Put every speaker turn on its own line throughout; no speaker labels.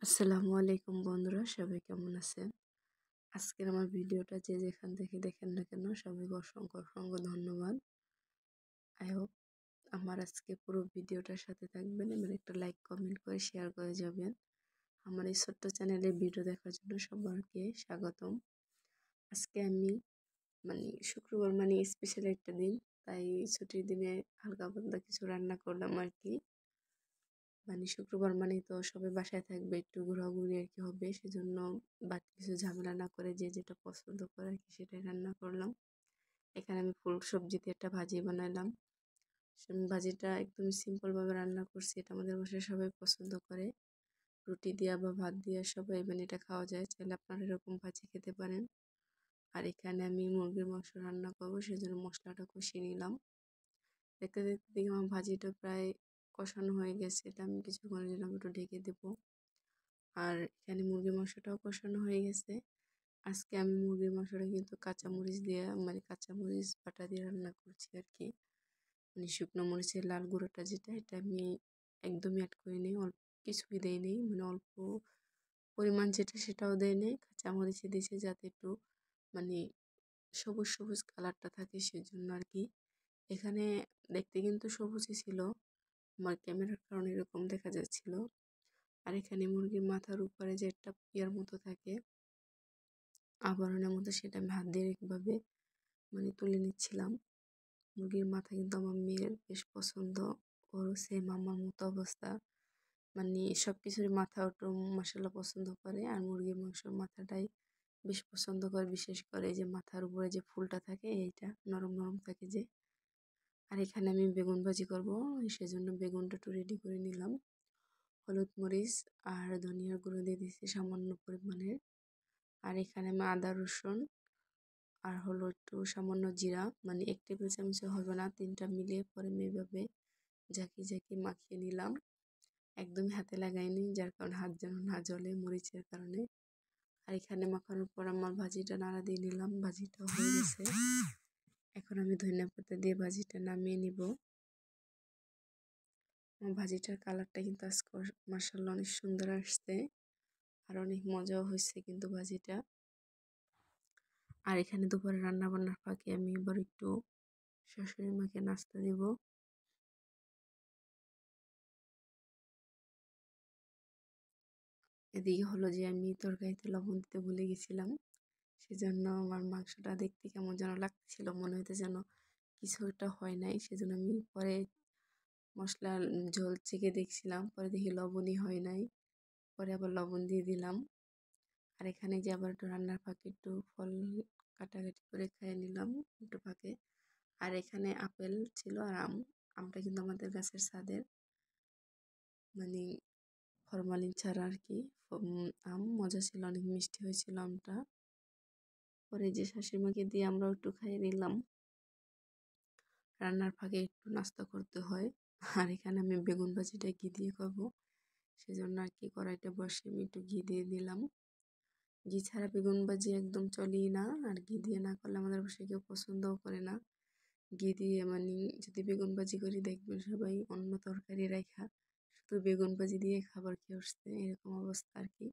আসসালামু আলাইকুম বন্ধুরা, সবাই কেমন আছেন? আজকের আমার ভিডিওটা যে যেখান থেকে দেখেন না কেন সবাইকে অসংখ্য অসংখ্য ধন্যবাদ। আই হোপ আমার আজকে পুরো ভিডিওটার সাথে থাকবেন এবং একটা লাইক কমেন্ট করে শেয়ার করে যাবেন। আমার এই ছোট্ট চ্যানেলে ভিডিও দেখার জন্য সবাইকে স্বাগতম। আজকে আমি শুক্রবার স্পেশাল একটা দিন, তাই ছুটির দিনে হালকা পাতলা কিছু রান্না করলাম আর কি। শুক্রবার মানেই তো সবাই বাসায় থাকবে, একটু ঘোরাঘুরি আর কি হবে, সেজন্য বাড়তি কিছু ঝামেলা না করে যে যেটা পছন্দ করে আর কি সেটাই রান্না করলাম। এখানে আমি ফুল সবজি দিয়ে একটা ভাজি বানালাম। ভাজিটা একদম সিম্পলভাবে রান্না করছি, এটা আমাদের বাসায় সবাই পছন্দ করে। রুটি দিয়া বা ভাত দিয়া সবাই এটা খাওয়া যায়, চাইলে আপনারা এরকম ভাজি খেতে পারেন। আর এখানে আমি মুরগির মাংস রান্না করবো, সেজন্য মশলাটা কষিয়ে নিলাম। দেখতে দেখতে দেখি আমার ভাজিটা প্রায় কষানো হয়ে গেছে, এটা আমি কিছুক্ষণের জন্য একটু ঢেকে দেবো। আর এখানে মুরগির মাংসটাও কষানো হয়ে গেছে। আজকে আমি মুরগির মাংসটা কিন্তু কাঁচামরিচ দিয়ে কাঁচামরিচ বাটা দিয়ে রান্না করছি আর কি। শুকনো মরিচের লাল গুঁড়োটা যেটা, এটা আমি একদমই অ্যাড করিনি, অল্প কিছুই দেয়নি, অল্প পরিমাণ যেটা সেটাও দেয়নি, কাঁচামরিচে দিয়েছি যাতে একটু মানে সবুজ সবুজ কালারটা থাকে সেজন্য আর কি। এখানে দেখতে কিন্তু সবুজই ছিল, আমার ক্যামেরার কারণে এরকম দেখা যাচ্ছিল। আর এখানে মুরগির মাথার উপরে যে একটা ইয়ার মতো থাকে আবরণের মতো, সেটা আমি হাত দিয়ে একভাবে তুলে নিচ্ছিলাম। মুরগির মাথা কিন্তু আমার মেয়ের বেশ পছন্দ, ওরও সেম আমার মতো অবস্থা। সব কিছুর মাথা ওটা মশলা পছন্দ করে, আর মুরগির মাংসের মাথাটাই বেশ পছন্দ করে, বিশেষ করে এই যে মাথার উপরে যে ফুলটা থাকে এইটা নরম নরম থাকে যে। আর এখানে আমি বেগুন ভাজি করবো, সেজন্য বেগুনটা একটু রেডি করে নিলাম। হলুদ মরিচ আর ধনিয়ার গুঁড়ো দিয়ে দিচ্ছি সামান্য পরিমাণের। আর এখানে আমি আদা রসুন আর হলো একটু সামান্য জিরা, 1 টেবিল চামচও হবে না, 3টা মিলিয়ে পরে আমি এভাবে ঝাঁকিয়ে ঝাঁকিয়ে মাখিয়ে নিলাম। একদমই হাতে লাগাইনি, যার কারণে হাত যেন না জ্বলে মরিচের কারণে। আর এখানে মাখানোর পর আমার ভাজিটা নাড়া দিয়ে নিলাম, ভাজিটাও হয়ে গেছে। এখন আমি ধনিয়া পাতা দিয়ে ভাজিটা নামিয়ে নিব। আমার ভাজিটার কালারটা কিন্তু আজকে মাশাআল্লাহ অনেক সুন্দর আসছে, আর অনেক মজাও হয়েছে কিন্তু ভাজিটা। আর এখানে দুপুরে রান্না বান্নার ফাঁকে আমি এবার একটু শাশুড়ি মাকে নাস্তা দেব। এদিকে হলো যে আমি তরকারিতে লবণ দিতে ভুলে গেছিলাম, সেজন্য আমার মাংসটা দেখতে কেমন যেন লাগছিল, মনে হইতে যেন কিছু একটা হয় নাই, সেজন্য আমি পরে মশলা ঝোল চেখে দেখছিলাম, পরে দেখি লবণই হয় নাই, পরে আবার লবণ দিয়ে দিলাম। আর এখানে যে আবার একটু রান্নার ফাঁকে একটু ফল কাটাকাটি করে খেয়ে নিলাম একটু ফাঁকে। আর এখানে আপেল ছিল আর আমটা কিন্তু আমাদের গাছের ছাদের, ফরমালিন ছাড়া আর কি। আম মজা ছিল, অনেক মিষ্টি হয়েছিল আমটা। পরে যে শাশুড়িমাকে দিয়ে আমরাও একটু খাইয়ে নিলাম। রান্নার ফাঁকে একটু নাস্তা করতে হয়। আর এখানে আমি বেগুন ভাজিটা ঘি দিয়ে করবো, সেজন্য আর কি কড়াইটা বসে আমি একটু ঘি দিয়ে দিলাম। ঘি ছাড়া বেগুন ভাজি একদম চলেই না, আর ঘি দিয়ে না করলে আমাদের বাসায় কেউ পছন্দও করে না। ঘি দিয়ে যদি বেগুন ভাজি করি দেখবেন সবাই অন্য তরকারি রাখা শুধু বেগুন ভাজি দিয়ে খাবার খেয়ে উঠছে, এরকম অবস্থা আর কি।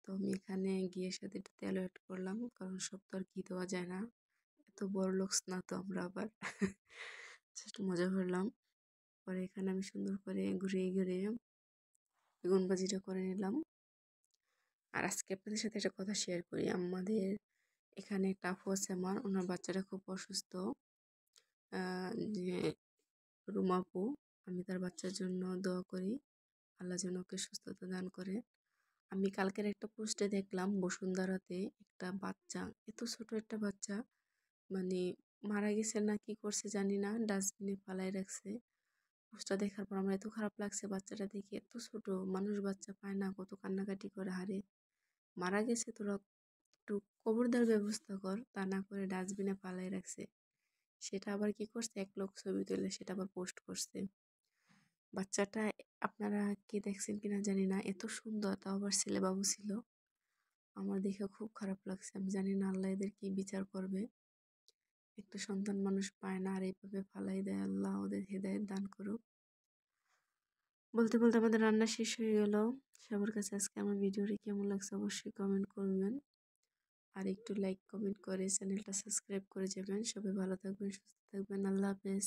তো আমি এখানে ঘিয়ের সাথে একটু তেল অ্যাড করলাম, কারণ সব তো আর ঘি দেওয়া যায় না, এত বড় লোকস না তো আমরা আবার। জাস্ট মজা করলাম। পরে এখানে আমি সুন্দর করে ঘুরিয়ে ঘুরিয়ে বেগুন ভাজিটা করে নিলাম। আর আজকে আপনাদের সাথে একটা কথা শেয়ার করি, আমাদের এখানে একটা আপু আছে, আমার ওনার বাচ্চাটা খুব অসুস্থ, যে রুমা আপু, আমি তার বাচ্চার জন্য দোয়া করি, আল্লাহ যেন ওকে সুস্থতা দান করে। আমি কালকের একটা পোস্টে দেখলাম বসুন্ধরাতে একটা বাচ্চা, এত ছোট একটা বাচ্চা, মানে মারা গেছে না কি করছে জানি না, ডাস্টবিনে ফালাই রাখছে। পোস্টটা দেখার পর আমার এত খারাপ লাগছে, বাচ্চাটা দেখে, এত ছোট মানুষ বাচ্চা পায় না, কত কান্নাকাটি করে, হারে মারা গেছে, তোরা একটু কবর দেওয়ার ব্যবস্থা কর, তা না করে ডাস্টবিনে ফালাই রাখছে। সেটা আবার কি করছে, এক লোক ছবি তুলে সেটা আবার পোস্ট করছে। বাচ্চাটা আপনারা কে দেখছেন কিনা জানি না, এত সুন্দর, তাও আবার ছেলে বাবু ছিল। আমার দেখে খুব খারাপ লাগছে, আমি জানি না আল্লাহ এদের কি বিচার করবে। একটা সন্তান মানুষ পায় না আর এইভাবে ফালাই দেয়, আল্লাহ ওদের হেদায়েত দান করুক। বলতে বলতে আমাদের রান্না শেষ হয়ে গেল, সবার কাছে আজকে আমার ভিডিওটি কেমন লাগছে অবশ্যই কমেন্ট করবেন। আর একটু লাইক কমেন্ট করে চ্যানেলটা সাবস্ক্রাইব করে যাবেন। সবাই ভালো থাকবেন, সুস্থ থাকবেন। আল্লাহ হাফেজ।